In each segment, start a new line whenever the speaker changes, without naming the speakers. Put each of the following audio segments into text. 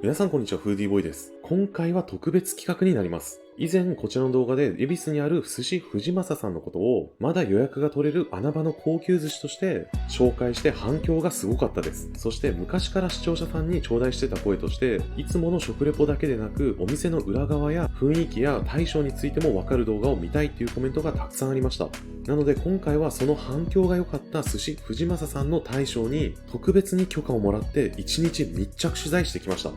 皆さんこんにちは、フーディーボーイです。今回は特別企画になります。以前こちらの動画で恵比寿にある寿司藤正さんのことをまだ予約が取れる穴場の高級寿司として紹介して反響がすごかったです。そして昔から視聴者さんに頂戴してた声として、いつもの食レポだけでなくお店の裏側や雰囲気や大将についてもわかる動画を見たいっていうコメントがたくさんありました。なので今回はその反響が良かった寿司藤正さんの大将に特別に許可をもらって1日密着取材してきました。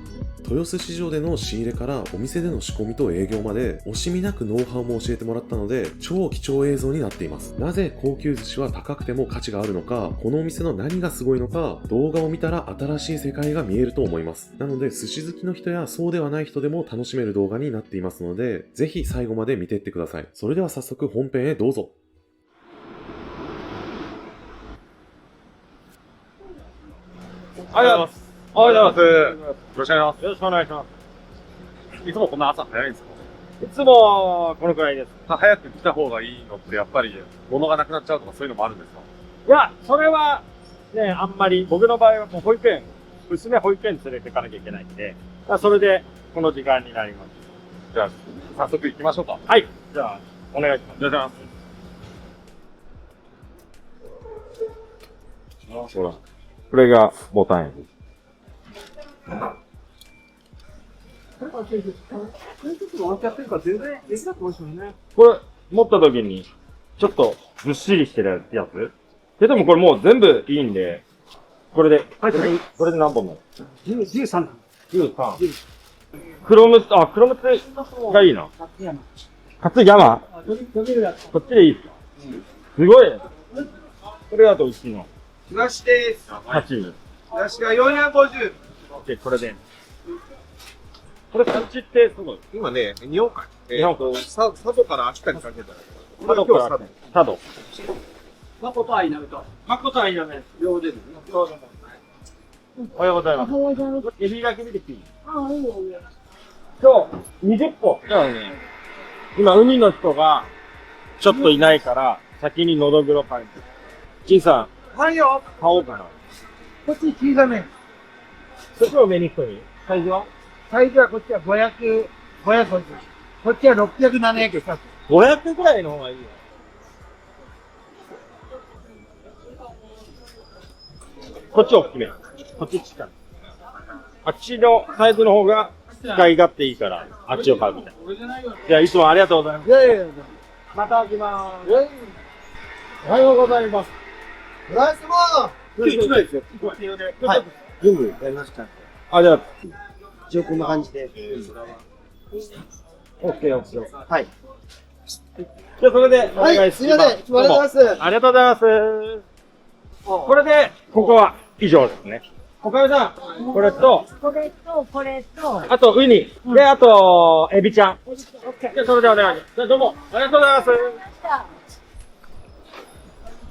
豊洲市場での仕入れからお店での仕込みと営業まで惜しみなくノウハウも教えてもらったので超貴重映像になっています。なぜ高級寿司は高くても価値があるのか、このお店の何がすごいのか、動画を見たら新しい世界が見えると思います。なので寿司好きの人やそうではない人でも楽しめる動画になっていますので、ぜひ最後まで見ていってください。それでは早速本編へどうぞ。
ありがとうございます。おはようございます。よろしくお願いします。よろしくお願いします。いつもこんな朝早いんですか？いつもこのくらいです。早く来た方がいいのってやっぱり物がなくなっちゃうとかそういうのもあるんですか？いや、それはね、あんまり僕の場合はもう娘保育園に連れて行かなきゃいけないんで、それでこの時間になります。じゃあ、早速行きましょうか。はい。じゃあ、お願いします。お願いします。ほら。これがボタンです。これ、持った時に、ちょっとずっしりしてるやつでもこれもう全部いいんで、これで、これで何本なの？ 13。黒むつがいいな。勝山こっちでいいですか？すごい。これだと薄いの。
東です。
8。
東が450。
で、これで。これ、産地ってすごい。
今ね、日本海。
日本海。
佐渡から秋田にかけてだけど。
佐渡から佐渡。
誠愛なると。
誠愛なめ。
両手です。
おはようございます。エビだけ見てきていい？
ああ、いいよ、いいよ。
今日、20個。じゃあね、今、海の人が、ちょっといないから、先にのどぐろ買います。金さん、
はいよ。
買おうかな。
こっち小さめ。
そっちをメニットに。サイズは
サイズはこっちは500、550。こっちは600、700。
500くらいの方がいいよ。こっち大きめ。こっちちっちゃい。あっちのサイズの方が使い勝手いいから、あっちを買うみたいな。じゃあ、いつもありがとうございます。
いやいやいや。
また来まーす。おはようございます。
フランスも
1枚ですよ。
はい。全部やりました。
あ、じゃあ、
一応こんな感じで。
オッケーオッケー。
はい。
じゃあ、それでお願いします。
はい、すいません。いつもありがとうございます。
ありがとうございます。これで、ここは以上ですね。おかみさん、これと、
これと、
あと、ウニ。で、あと、エビちゃん。じゃあ、それでお願いします。じゃあ、どうも、ありがとうございます。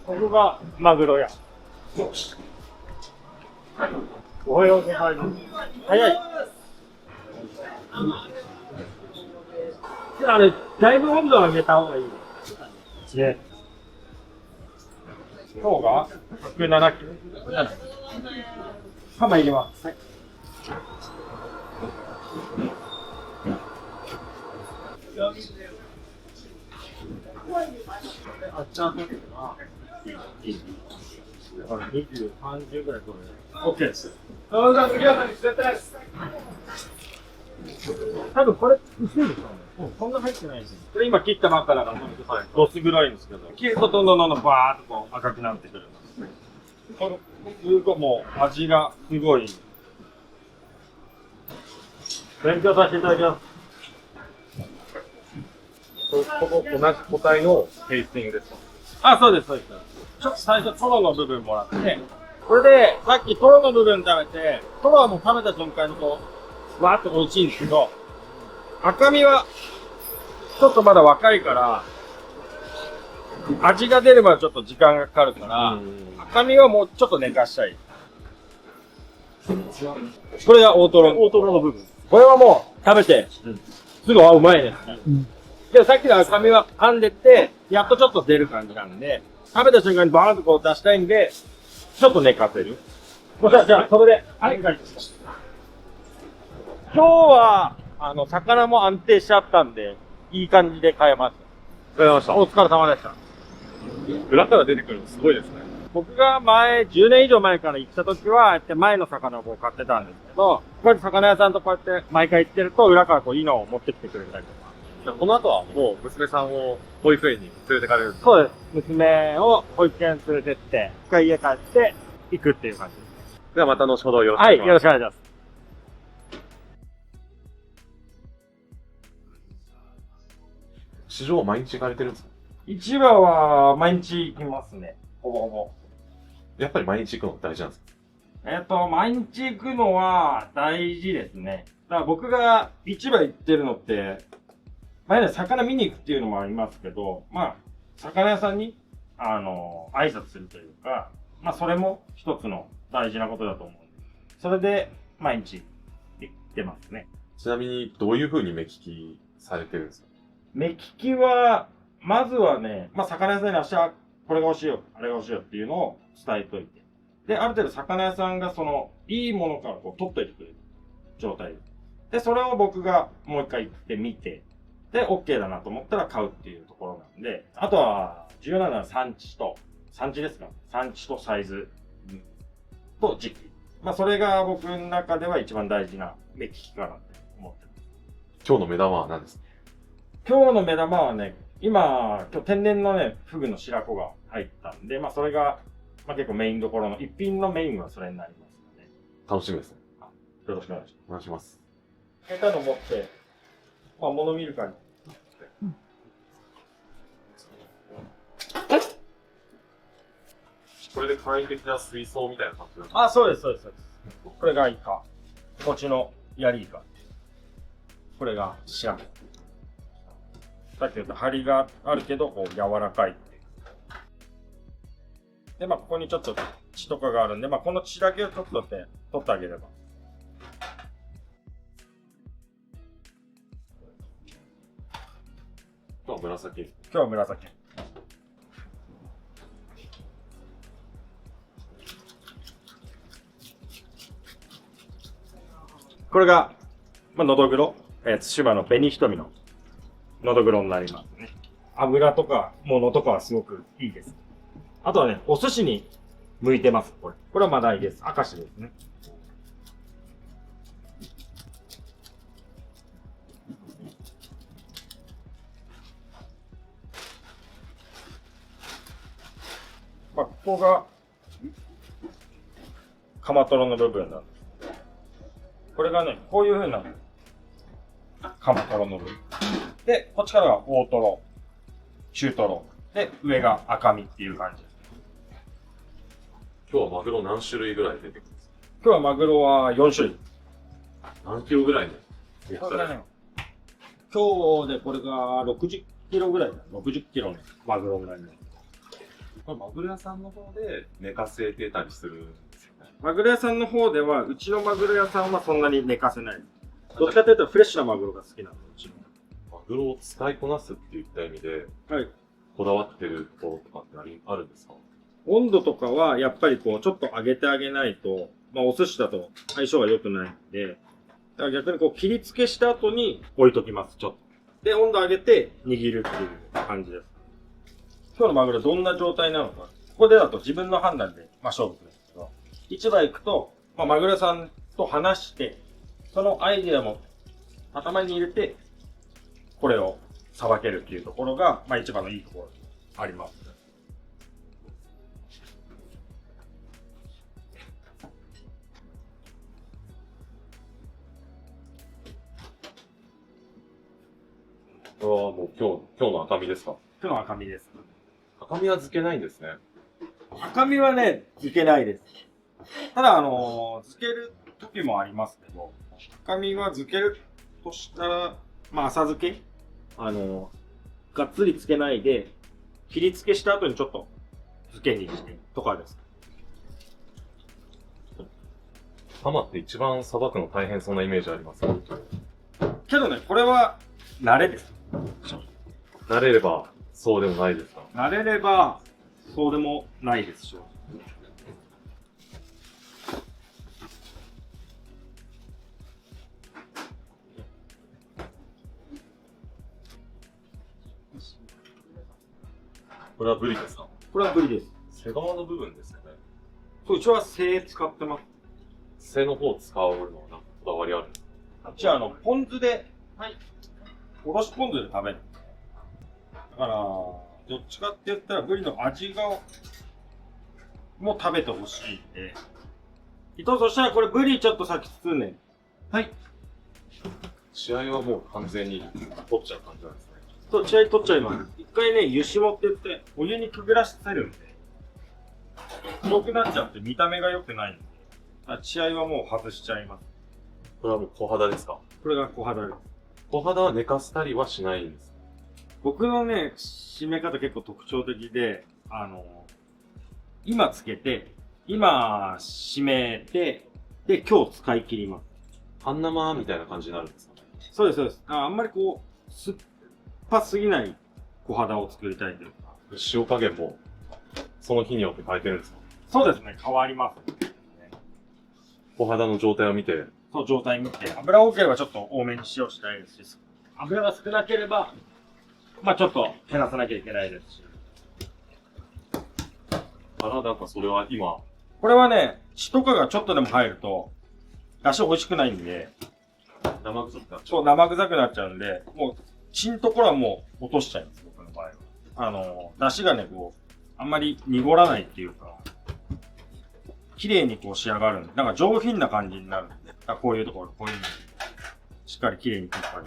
ここが、マグロ屋。おはようございます。早い。あれ、だいぶ温度を上げた方がいい。ね。今日が107キロ。ハマ入れます。はい。あっちゃんとけどな。20、30ぐらい取れる。OK です。多分これ、薄いですよね。こんな入ってないですよ。これ今切ったばっかだから、どす黒いんですけど、切るとどんどんバーっとこう赤くなってくるんです。これ、すごいもう味がすごい。勉強させていただきます。ここ同じ個体のテイスティングですか？あ、そうです、そうです。ちょっと最初トロの部分もらって、これでさっきトロの部分食べて、トロはもう食べた瞬間にこう、わーっと美味しいんですけど、赤身はちょっとまだ若いから、味が出るまでちょっと時間がかかるから、赤身はもうちょっと寝かしたい。これが大トロの部分。これはもう食べて、すぐ、あ、うまいね。で、さっきの赤身は噛んでって、やっとちょっと出る感じなんで、食べた瞬間にバーンとこう出したいんで、ちょっと寝かせる。じゃあ、それで、はい。今日は、魚も安定しちゃったんで、いい感じで買えました。お疲れ様でした。
裏から出てくるのすごいですね。
僕が10年以上前から行った時は、やって前の魚をこう買ってたんですけど、やっぱり魚屋さんとこうやって毎回行ってると、裏からこういいのを持ってきてくれたりとか。
この後はもう娘さんを保育園に連れてかれるんですか？
そうです。娘を保育園連れてって、一回家帰って行くっていう感じです。
ではまた後ほどよろしくお
はい、
願いします。
よろしくお願いします。
市場は毎日行かれてるんですか？
市場は毎日行きますね。ほぼほぼ。
やっぱり毎日行くのが大事なんですか？
毎日行くのは大事ですね。だから僕が市場行ってるのって、魚見に行くっていうのもありますけど、魚屋さんに、挨拶するというか、それも一つの大事なことだと思うんで。それで、毎日行ってますね。
ちなみにどういう風に目利きされてるんですか？
目利きは、まずはね、魚屋さんに明日これが欲しいよ、あれが欲しいよっていうのを伝えといて。で、ある程度魚屋さんがいいものからこう取っといてくれる状態で。それを僕がもう一回行ってみて、で、OK だなと思ったら買うっていうところなんで、あとは、重要なのは産地ですか？産地とサイズと時期。それが僕の中では一番大事な目利きかなって思ってます。
今日の目玉は何ですか？
今日の目玉はね、今日天然のね、フグの白子が入ったんで、それが、結構メインどころの、一品のメインはそれになりますので。
楽しみですね。
よろしくお願いします。
お願いします。
下手の持って、物見るかに。
これで簡易的な水槽みたいな感じなんですか？
そうです。これがイカ。こっちのヤリイカ。これが白子。さっき言った張りがあるけど、こう柔らかいっていう。で、ここにちょっと血とかがあるんで、この血だけをちょっと取ってあげれば。
今日は紫。
今日は紫。これが、のどぐろ。対馬の紅瞳ののどぐろになりますね。油とか、物とかはすごくいいです。あとはね、お寿司に向いてます、これ。これはマダイです。明石ですね。ここが、カマトロの部分なんです。これがね、こういう風なカマトロの部分。で、こっちからが大トロ、中トロ。で、上が赤身っていう感じです。
今日はマグロ何種類ぐらい出てくるんですか？
今日はマグロは4種類。
何キロぐらいの
これね、今日でこれが60キロぐらいだ。60キロのマグロぐらいになる。
これマグロ屋さんの方で寝かせてたりするんですよね。
マグロ屋さんの方では、うちのマグロ屋さんはそんなに寝かせない。どっちかというとフレッシュなマグロが好きなの、うちの。
マグロを使いこなすっていった意味で、
はい。
こだわってるところとかってあるんですか？
温度とかはやっぱりこうちょっと上げてあげないと、お寿司だと相性が良くないんで、だから逆にこう切り付けした後に置いときます、ちょっと。で、温度上げて握るっていう感じです。今日のマグロどんな状態なのか、ここでだと自分の判断で、勝負するんですけど、市場行くと、マグロ屋さんと話して、そのアイデアも頭に入れて、これをさばけるっていうところが、一番のいいところにあります。
これはもう今日の赤身ですか？
今日の赤身です。
赤身は漬けないんですね。
赤身はね、漬けないです。ただ、漬ける時もありますけど、赤身は漬けるとしたら、浅漬けがっつり漬けないで、切り付けした後にちょっと漬けにしてとかです。
ハマって一番さばくの大変そうなイメージあります。
けどね、これは慣れです。
慣れればそうでもないですか？
慣れればそうでもないですしょ。
これはブリですか？
これはブリです。
背側の部分ですよね。
そう、うちは背使ってます。
背の方を使うのはなんかこだわりあるんですか？
あっちはポン酢で、はい。おろしポン酢で食べる。だから、どっちかって言ったらブリの味が、も食べてほしいんで。伊藤、そしたらこれブリちょっと先包んで。はい。
試合はもう完全に取っちゃう感じなんですね。
そう、血合い取っちゃいます。一回ね、油脂持ってって、お湯にくぐらせるんで。黒くなっちゃって見た目が良くないんで。血合いはもう外しちゃいます。
これはもう小肌ですか？
これが小肌です。
小肌は寝かせたりはしないんです。
僕のね、締め方結構特徴的で、今つけて、今締めて、で、今日使い切ります。
半生みたいな感じになるんですかね？
そうです、そうです。あんまりこう、酸っぱすぎない小肌を作りたいというか。
塩加減もその日によって変えてるんですか？
そうですね、変わります。
小肌の状態を見て。
そう、状態見て。油多ければちょっと多めに塩したいですし、油が少なければ、まあちょっと減らさなきゃいけないですし。
なんかそれは今。
これはね、血とかがちょっとでも入ると、出汁美味しくないんで、
生臭くなっちゃう。
そう、生臭くなっちゃうんで、もう、血のところはもう落としちゃいます、僕の場合は。出汁がね、こう、あんまり濁らないっていうか、綺麗にこう仕上がるんで、なんか上品な感じになるんで、こういうところ、こういうのしっかり綺麗に切ったり。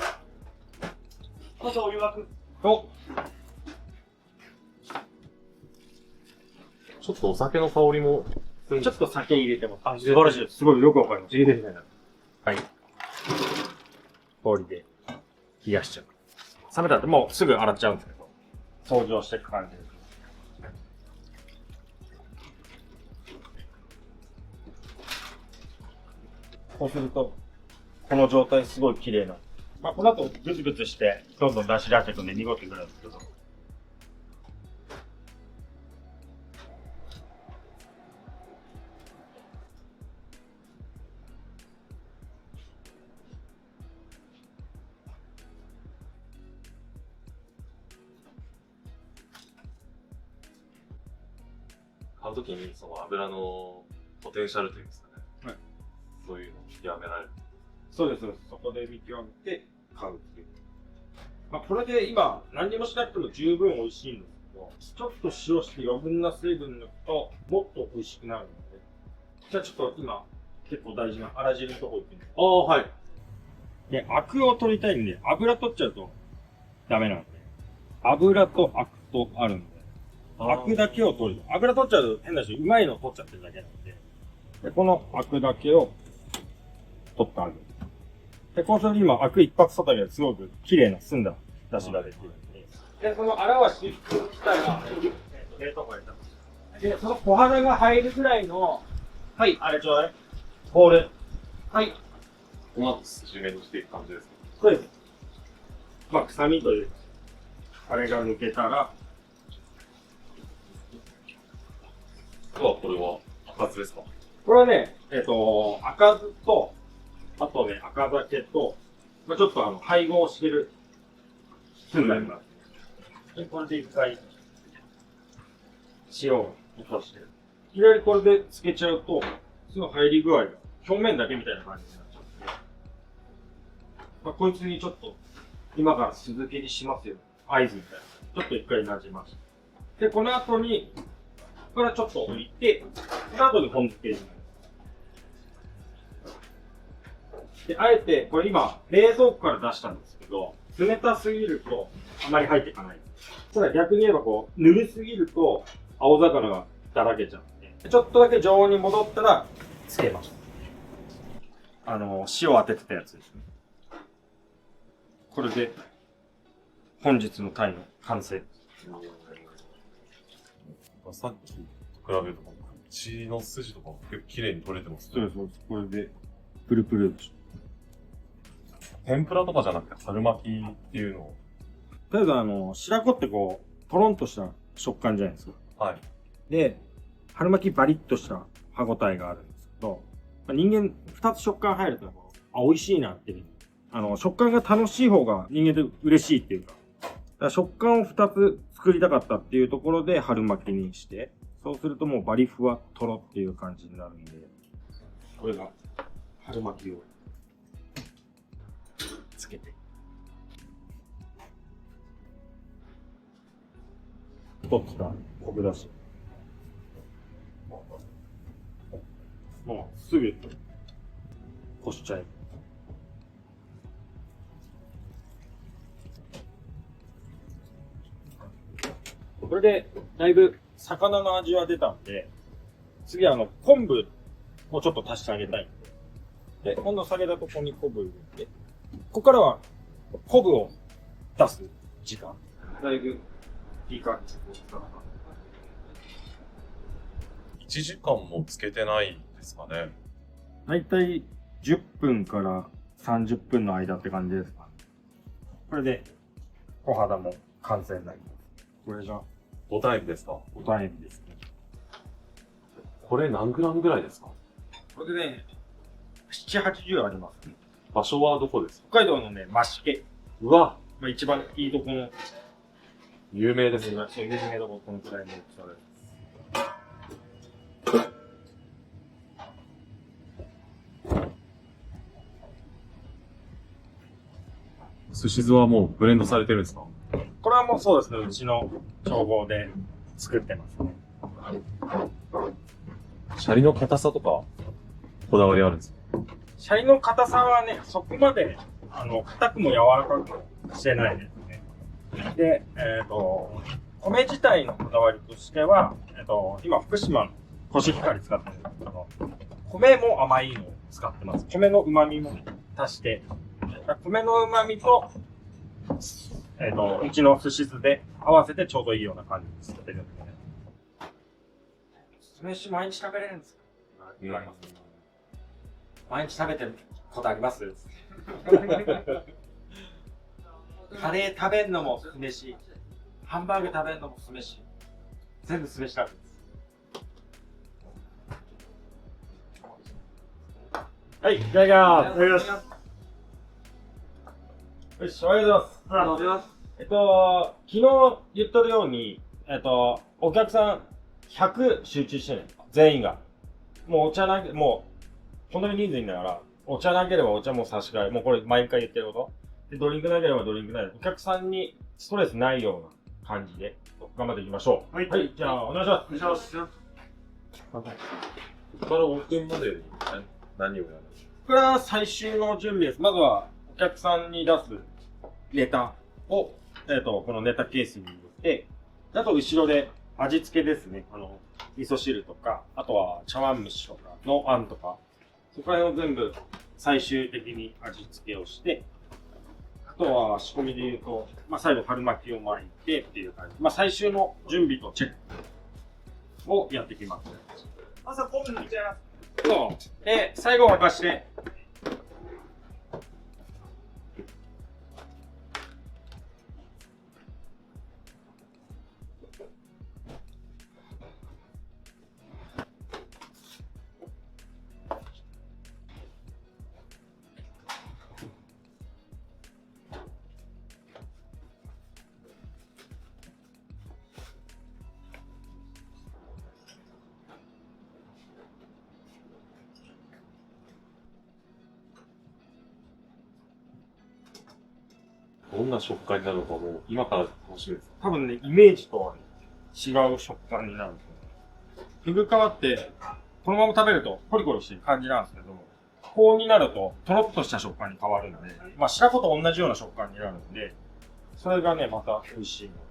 どうぞお湯沸く。
と、
ちょっとお酒の香りもするんです。
ちょっと酒入れても、素晴らしいです。すごいよくわかります。いいですね。はい。氷で冷やしちゃう。冷めたらもうすぐ洗っちゃうんですけど、掃除をしていく感じです。こうすると、この状態すごい綺麗な。まあ、この後グツグツして、どんどん出し出していくんで濁ってくるんですけど。
買うときにその油のポテンシャルというんですかね。
はい。
そういうのを見極められる。
そうです、そうです。そこで見極めて買うっていう。まあ、これで今、何にもしなくても十分美味しいんですけど、ちょっと塩して余分な水分抜くと、もっと美味しくなるので。じゃあちょっと今、結構大事な粗汁のとこ行ってみます。
はい。
で、アクを取りたいんで、油取っちゃうとダメなんで。油とアクとあるんで。アクだけを取る。油取っちゃうと変なし、うまいの取っちゃってるだけなんで。で、このアクだけを取ってあげる。で、こうすると今、アク一発外ですごく綺麗な澄んだ出汁ができるんで。で、その粗はししたら、冷凍庫入れた。で、その小肌が入るぐらいの、はい、あれちょうだい。ボール。はい。
この後筋目にしていく感じですか？
そうです。まあ、臭みという、あれが抜けたら、
これは赤酢ですか？
これはね、赤酢と、あとね、赤酒と、まあ、ちょっと配合してる、寸大があって。で、これで一回、塩を落としてる。いきなりこれでつけちゃうと、すごい入り具合が、表面だけみたいな感じになっちゃうんで、まあ、こいつにちょっと、今から酢漬けにしますよ。合図みたいな。ちょっと一回馴染まして。で、この後に、これはちょっと置いて、この後に本漬けになる。で、あえて、これ今、冷蔵庫から出したんですけど、冷たすぎると、あまり入っていかない。ただ逆に言えばこう、ぬるすぎると、青魚がだらけちゃうんで、ちょっとだけ常温に戻ったら、つけます。塩当ててたやつですね。これで、本日のタイの完成。
さっきと比べると、血の筋とかも結構綺麗に取れてますね。
そうです、そうです。これで、プルプルでしょ。
天ぷらとかじゃなくて春巻きっていうのを。
とりあえず白子ってこう、トロンとした食感じゃないですか。
はい。
で、春巻きバリッとした歯応えがあるんですけど、まあ、人間二つ食感入ると、美味しいなっていう。食感が楽しい方が人間で嬉しいっていうか。だから食感を二つ作りたかったっていうところで春巻きにして、そうするともうバリふわとろっていう感じになるんで、これが春巻きをつけて。取った昆布だし。もうすぐこしちゃえ。これでだいぶ魚の味は出たんで、次は昆布をちょっと足してあげたいんで。で、今度下げたとこに昆布入れて、ここからは昆布を出す時間。だいぶいい感じ。
1時間もつけてないですかね。
だいたい10分から30分の間って感じですか。これで小肌も完成になります。これが
5タイムですか？5
タイムですね。
これ何グラムぐらいですか？
これでね、7、80ありますね。
場所はどこですか？
北海道のね、増毛。
うわ、
まあ、一番いいとこの、
有名ですね。
有名なとここのくらいの大きさです。
寿司酢はもうブレンドされてるんですか？
これはもうそうですね、うちの調合で作ってますね。
シャリの硬さとか、こだわりあるんですか？
シャリの硬さはね、そこまで、硬くも柔らかくしてないですね。で、米自体のこだわりとしては、今、福島のコシヒカリ使ってるんですけど、米も甘いのを使ってます。米の旨味も足して、米の旨味と、うちの寿司酢で合わせてちょうどいいような感じに作ってるんでね。酢飯毎日食べれるんですか？毎日食べてることありますカレー食べるのも酢飯、ハンバーグ食べるのも酢飯、全部酢飯なんです。はい、いただきます。いただきます。よし、おはようございます。
ありがとうございます。
昨日言っとるように、お客さん100集中してね、全員が。もうお茶なけ、もう、本当に人数いんだから、お茶なければお茶も差し替え、もうこれ毎回言ってること。で、ドリンクなければドリンクない。お客さんにストレスないような感じで、頑張っていきましょう。
はい
はい、じゃあ、お願いします。
お願いします。
ここからオープンまでに何をやるんですか？
これは最終の準備です。まずは、お客さんに出すネタを、このネタケースに入れて、あと後ろで味付けですね。味噌汁とか、あとは茶碗蒸しとかのあんとか、そこら辺を全部最終的に味付けをして、あとは仕込みで言うと、まあ、最後春巻きを巻いてっていう感じ。まあ、最終の準備とチェックをやっていきます。
朝昆布抜いちゃいます。
そう。で、最後沸かして、
どんな食感になるのかもう今から楽しみです。
多分ね、イメージとはね、違う食感になるんですよね。ふぐ皮って、このまま食べるとコリコリしてる感じなんですけど、こうになると、とろっとした食感に変わるんで、まあ、白子と同じような食感になるんで、それがね、また美味しいので。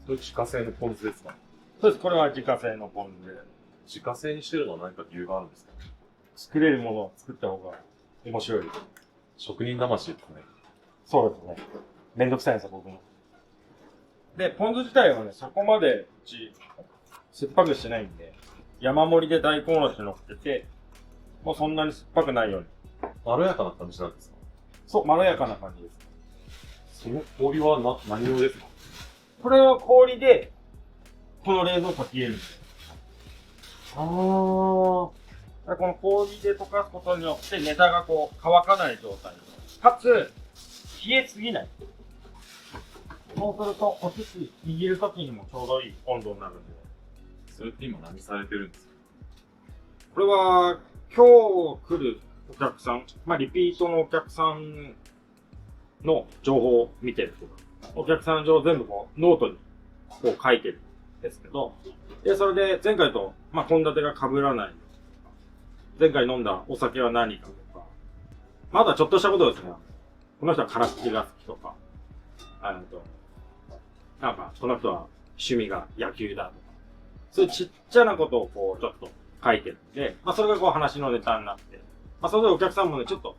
それ自家製のポン酢ですか？
そうです。これは自家製のポン酢で。
自家製にしてるのは何か理由があるんですか？
作れるものを作った方が面白い。
職人魂ですかね。
そうですね。めんどくさいんですよ、僕も。で、ポン酢自体はね、そこまでうち、酸っぱくしてないんで、山盛りで大根おろし乗っけて、もうそんなに酸っぱくないように。
まろやかな感じなんですか？
そう、まろやかな感じです。
その氷は何色ですか？
これは氷で、この冷蔵庫に入れるんですよ。この氷で溶かすことによってネタがこう乾かない状態。かつ、冷えすぎない。そうすると、お寿司握るときにもちょうどいい温度になるんで。
それって今何されてるんですか？
これは、今日来るお客さん、リピートのお客さんの情報を見てるとか、お客さんの情報全部こう、ノートにこう書いてるんですけど、で、それで前回と、献立が被らない。前回飲んだお酒は何かとか、まだちょっとしたことですね。この人は辛口が好きとか、この人は趣味が野球だとか、そういうちっちゃなことをこう、ちょっと書いてるんで、それがこう話のネタになって、それでお客さんもね、ちょっと、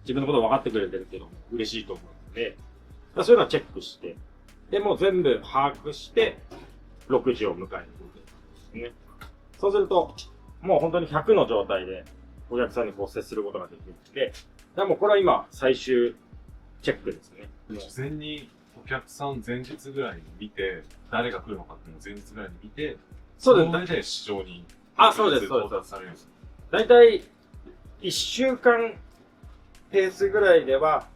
自分のこと分かってくれてるけど、嬉しいと思うので、そういうのはチェックして、で、もう全部把握して、6時を迎えるということですね。そうすると、もう本当に100の状態で、お客さんにこう接することができるので、もうこれは今、最終チェックですね。
事前にお客さん前日ぐらいに見て、誰が来るのかっていうのを前日ぐらいに見て、
そうです。
大体市場に
そうです。
到達されるんです。
大体、1週間ペースぐらいでは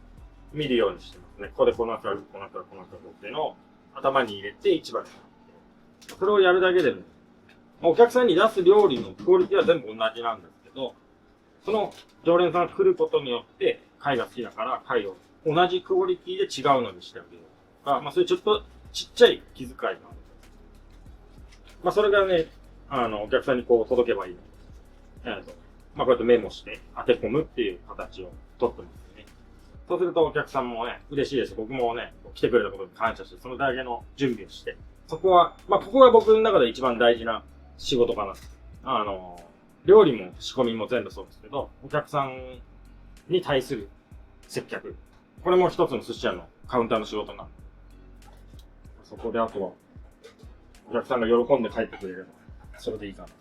見るようにしてますね。ここでこの人はこの人はこの人はっていうのを頭に入れて市場に。それをやるだけでも、お客さんに出す料理のクオリティは全部同じなんですけど、その常連さんが来ることによって、貝が好きだから貝を同じクオリティで違うのにしてあげるとか、そういうちょっとちっちゃい気遣いがある。それがね、お客さんにこう届けばいいの。こうやってメモして当て込むっていう形をとってますね。そうするとお客さんもね、嬉しいです。僕もね、来てくれたことに感謝して、そのだけの準備をして、そこは、ここが僕の中で一番大事な仕事かな。料理も仕込みも全部そうですけど、お客さんに対する接客。これも一つの寿司屋のカウンターの仕事なんで。そこであとは、お客さんが喜んで帰ってくれれば、それでいいかなと。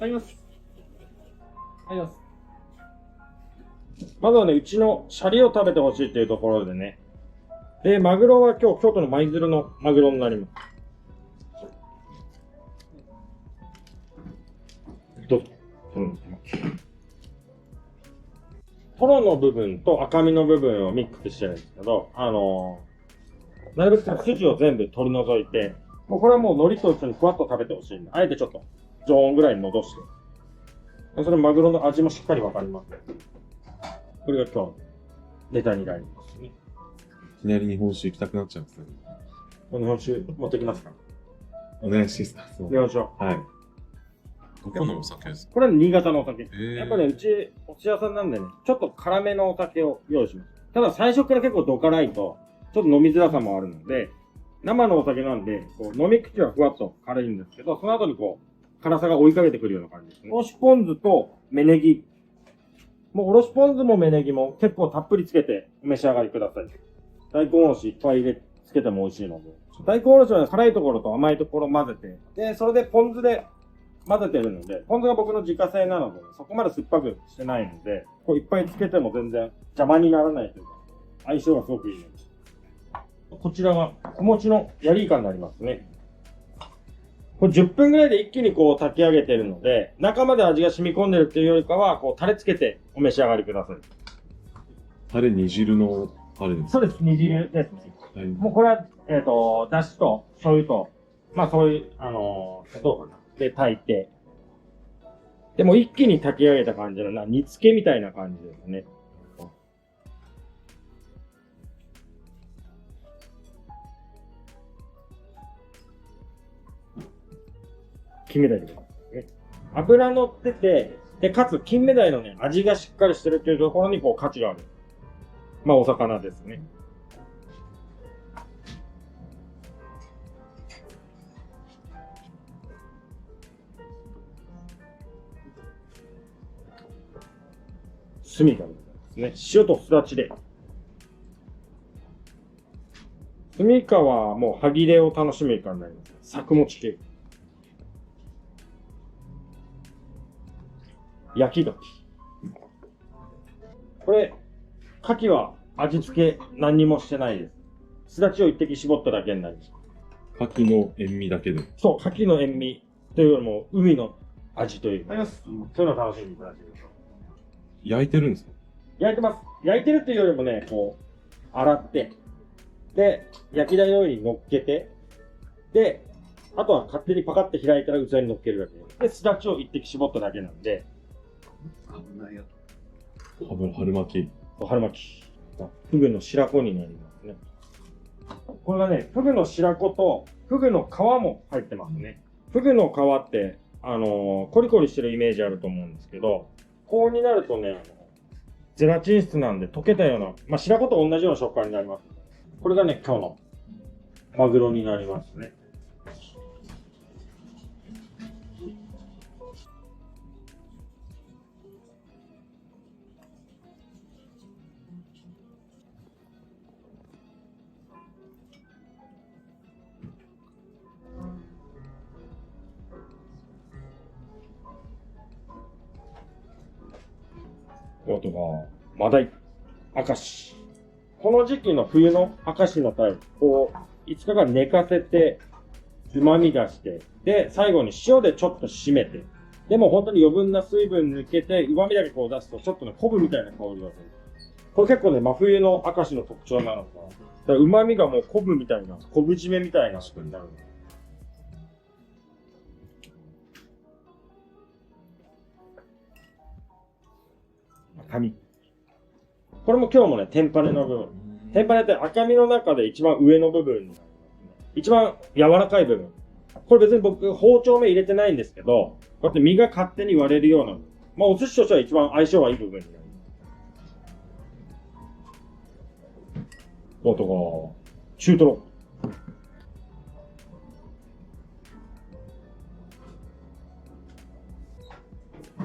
あります。あります。まずはね、うちのシャリを食べてほしいっていうところでね。で、マグロは今日京都の舞鶴のマグロになります。どうぞ。トロの部分と赤身の部分をミックスしてるんですけど、なるべく筋を全部取り除いて、これはもう海苔と一緒にふわっと食べてほしいんで、あえてちょっと常温ぐらいに戻して。それマグロの味もしっかりわかりますね。これが今日のネタになりますね。
いきなり日本酒行きたくなっちゃうんですね。
日本酒持ってきますか？
お願いしていいですか？
行きましょう。
はい。どこのお酒ですか？
これは新潟のお酒。
や
やっぱね、うちお寿司屋さんなんでね、ちょっと辛めのお酒を用意します。ただ最初から結構ど辛いと、ちょっと飲みづらさもあるので、生のお酒なんで、飲み口はふわっと辛いんですけど、その後に辛さが追いかけてくるような感じですね。おろしポン酢と芽ネギ。もうおろしポン酢も芽ネギも結構たっぷりつけてお召し上がりください。大根おろしいっぱいつけても美味しいので。大根おろしは、ね、辛いところと甘いところを混ぜて、で、それでポン酢で混ぜてるので、ポン酢が僕の自家製なので、そこまで酸っぱくしてないので、いっぱいつけても全然邪魔にならないというか、相性がすごくいいので。こちらがお餅のヤリイカになりますね。これ10分ぐらいで一気に炊き上げてるので、中まで味が染み込んでるっていうよりかは、タレつけてお召し上がりください。
タレ煮汁のタレですか？
そうです、煮汁ですね。
はい。
もうこれは、だしと醤油と、そういう、どうかな。で、炊いて。でも一気に炊き上げた感じの煮付けみたいな感じですね。金目鯛でございますね。油乗ってて、で、かつ金目鯛のね、味がしっかりしてるっていうところに価値がある。お魚ですね。炭がですね。塩とすだちで。炭イカはもう歯切れを楽しむイカになります。作餅系。焼き牡蠣。これ、牡蠣は味付け何にもしてないです。すだちを一滴絞っただけになります。
牡蠣の塩味だけで。
そう、牡蠣の塩味というよりも、海の味というか、そういうのを楽しんでいただけると。
焼いてるんですか？
焼いてます。焼いてるというよりもね、こう、洗って、で、焼き台の上に乗っけて、で、あとは勝手にパカって開いたら器に乗っけるだけ。で、すだちを一滴絞っただけなんで。
危ないよ。
春巻き。
春巻き。フグの白子になりますね。これがね、フグの白子と、フグの皮も入ってますね。フグの皮って、コリコリしてるイメージあると思うんですけど、こうになるとね、ゼラチン質なんで溶けたような、まあ、白子と同じような食感になります。これがね、今日のマグロになりますね。あとが、マダイ、明石。この時期の冬の明石のタイプを5日間寝かせて、旨味出して、で、最後に塩でちょっと締めて、でも本当に余分な水分抜けて、旨味だけこう出すと、ちょっとね、昆布みたいな香りがする。これ結構ね、真冬の明石の特徴なのかな。だから旨味がもう昆布みたいな、昆布締めみたいな風になる。紙。これも今日もね、テンパレの部分。テンパレって赤身の中で一番上の部分になりますね。一番柔らかい部分。これ別に僕、包丁目入れてないんですけど、こうやって身が勝手に割れるような。まあ、お寿司としては一番相性がいい部分になります。あとが、中トロ。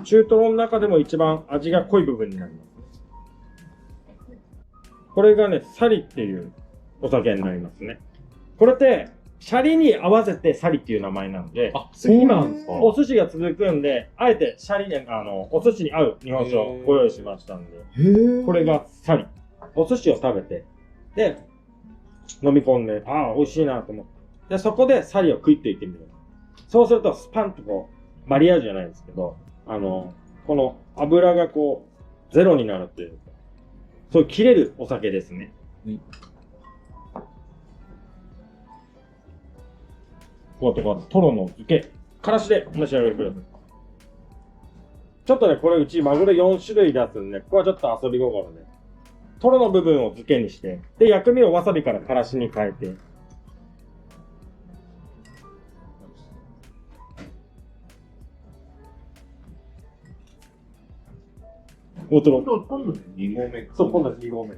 中トロの中でも一番味が濃い部分になります。これがね、サリっていうお酒になりますね。これって、シャリに合わせてサリっていう名前なので、今、お寿司が続くんで、あえてシャリに、お寿司に合う日本酒をご用意しましたんで、これがサリ。お寿司を食べて、で、飲み込んで、ああ、美味しいなと思って。で、そこでサリを食いっていってみる。そうすると、スパンとこう、マリアージュじゃないですけど、この油がこう、ゼロになるっていうか、そういう切れるお酒ですね。こうとか、トロの漬け、からしでお召し上がりください。ちょっとね、これうちマグロ4種類出すんで、ここはちょっと遊び心で。トロの部分を漬けにして、で、薬味をわさびからからしに変えて、大トロ。
今度2合目。
そう、今度は2合目。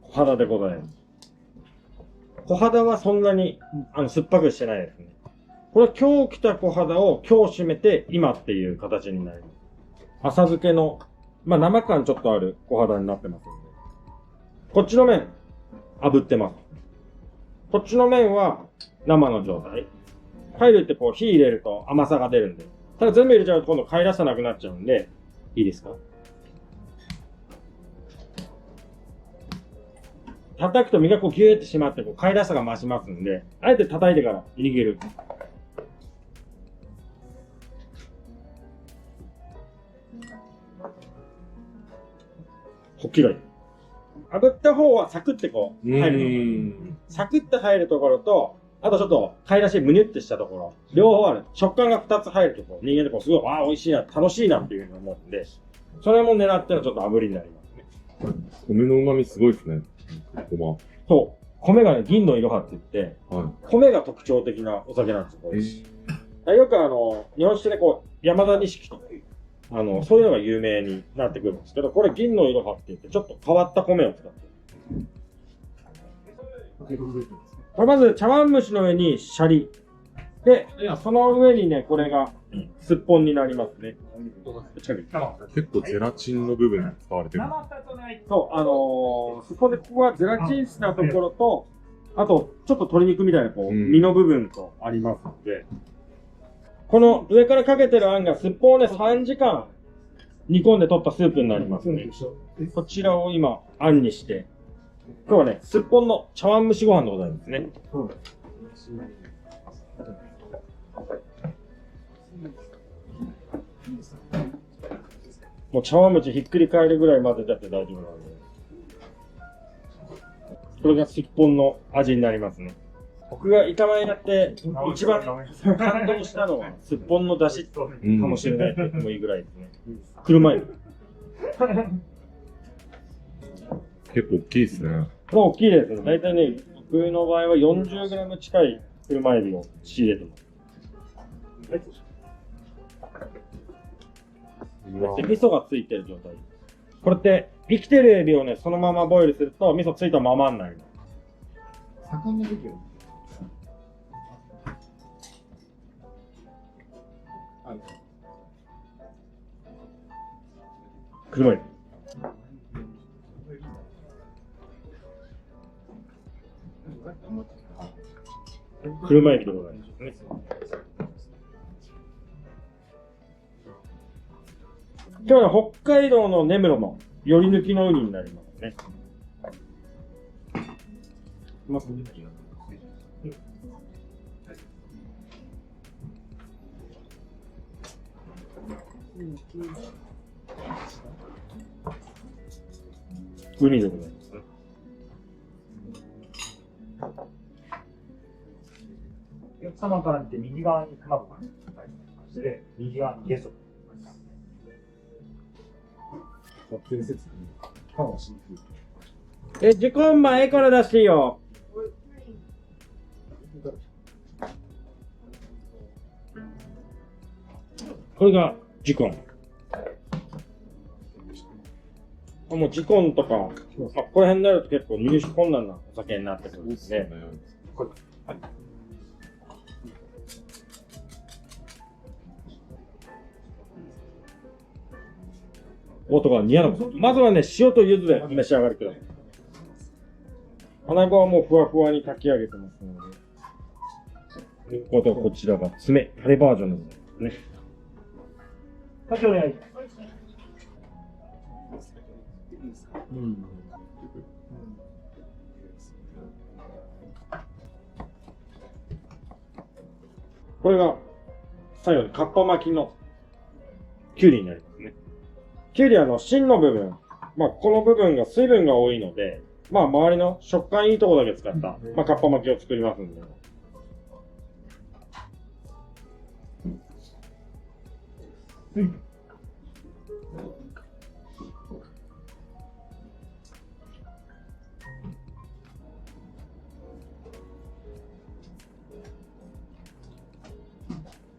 小肌でございます。小肌はそんなに酸っぱくしてないですね。これ今日来た小肌を今日締めて今っていう形になります。浅漬けの、まあ生感ちょっとある小肌になってますので。こっちの面、炙ってます。こっちの面は生の状態。貝類ってこう火入れると甘さが出るんで。ただ全部入れちゃうと今度貝らしさなくなっちゃうんで、いいですか？叩くと身がこうギューって締まってこう貝らしさが増しますんで、あえて叩いてから握る。ホッキ貝。炙った方はサクってこう入るの。サクって入るところと、あとちょっと貝らしいムニュってしたところ、両方ある。食感が2つ入るとこう人間でこうすごい、ああ、美味しいな、楽しいなっていうふうに思うんで、それも狙ってのちょっと炙りになりますね。
米の旨味すごいですね。ご
そう。米がね、銀のいろはって言って、
ま。はい。
米が特徴的なお酒なんですよ。よく日本酒でこう、山田錦とか、そういうのが有名になってくるんですけど、これ銀のいろはって言って、ちょっと変わった米を使ってる。これまず茶碗蒸しの上にシャリ。で、その上にね、これが、すっぽんになりますね。
結構ゼラチンの部分が使われてる。
そう、すっぽんで、ここはゼラチン質なところと、あと、ちょっと鶏肉みたいな、こう、身の部分とありますので、この上からかけてるあんが、すっぽんをね、3時間煮込んで取ったスープになりますね。こちらを今、あんにして、今日はね、すっぽんの茶碗蒸しご飯でございますね。もう茶碗蒸しひっくり返るぐらい混ぜちゃって大丈夫なんで。これがすっぽんの味になりますね。僕が板前になって一番感動したのはすっぽんの出汁かもしれないと言ってもいいぐらいですね。車エビ。
結構大きいですね。
もう大きいですね。大体ね、僕の場合は 40g 近い車エビを仕入れてます。で、味噌がついてる状態。これって、生きてるエビをね、そのままボイルすると、味噌ついたままになる。
魚の時は
車エビ。車エビでございますね。今日は北海道の根室のより抜きのウニになりますね。ウニでございますね。
お客様から見て右側に卵が入ってまして、右側にゲソ。
時間前から出していいよ。これが時間。もう時間とか、ここら辺になると結構入手困難なお酒になってくるんですね。音が似合う。まずはね、塩と柚子で召し上がりください。穴子はもうふわふわに炊き上げてますので。こちらが爪、タレバージョンですね。
先お願いします。
これが最後にかっぱ巻きのきゅうりになりますね。きゅうりは芯の部分、この部分が水分が多いので、周りの食感いいところだけ使った、かっぱ巻きを作りますんで。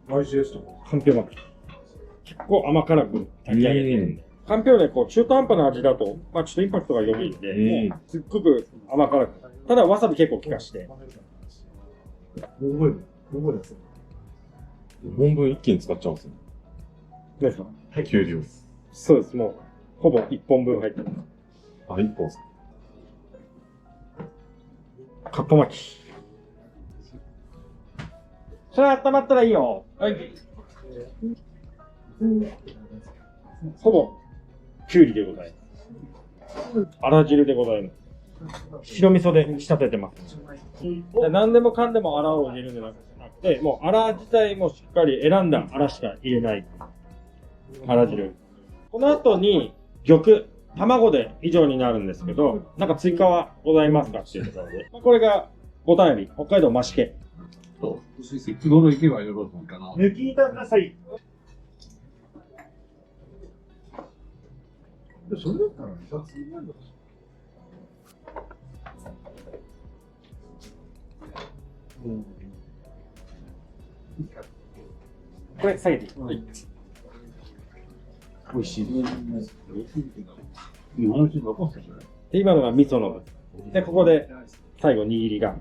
美味しいです。
かんぴょう巻き。結構甘辛く炊き上げてるんで。かんぴょうね、中途半端な味だと、ちょっとインパクトが弱いんで、もうすっごく甘辛く。ただわさび結構効かして。
本分一気に使っちゃうんですね。
ですか？
きゅうりを。
そうです。もう、ほぼ1本分入ってます。
あ、1本ですか。
かっぱ巻き。それ温まったらいいよ。はい。ほぼ、きゅうりでございます。あら汁でございます。白味噌で仕立ててます。何でもかんでもあらを入れるんじゃなくて、もうあら自体もしっかり選んだあらしか入れない。あら汁。この後に、玉、卵で以上になるんですけど、なんか追加はございますかっていうところで。これが、ボタンエビ、北海道増毛。
いつ頃行けばよろしいかな。
抜き板ください。
それだったら2つになるのか
これ、下げていい？
美味しい。日本酒残すでしょ。
で、今のが味噌の部分。で、ここで、最後、握りが。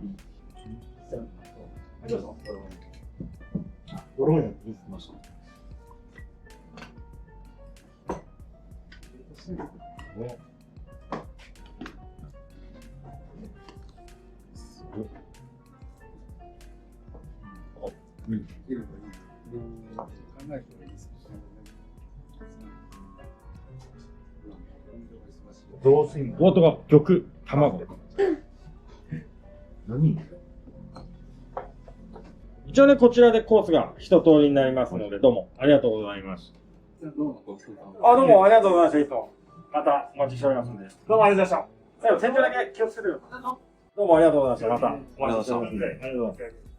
ドローンに見つけました。ね。雑炊も。
冒頭が玉、卵。
何？
一応ね、こちらでコースが一通りになりますので、どうもありがとうございます。どうもありがとうございました、いつも。またお待ちしておりますので。どうもありがとうございました。最後、店長だけ気をつけてください。どうもありがとうございました。またお待ちしておりますので。ありがとうございます。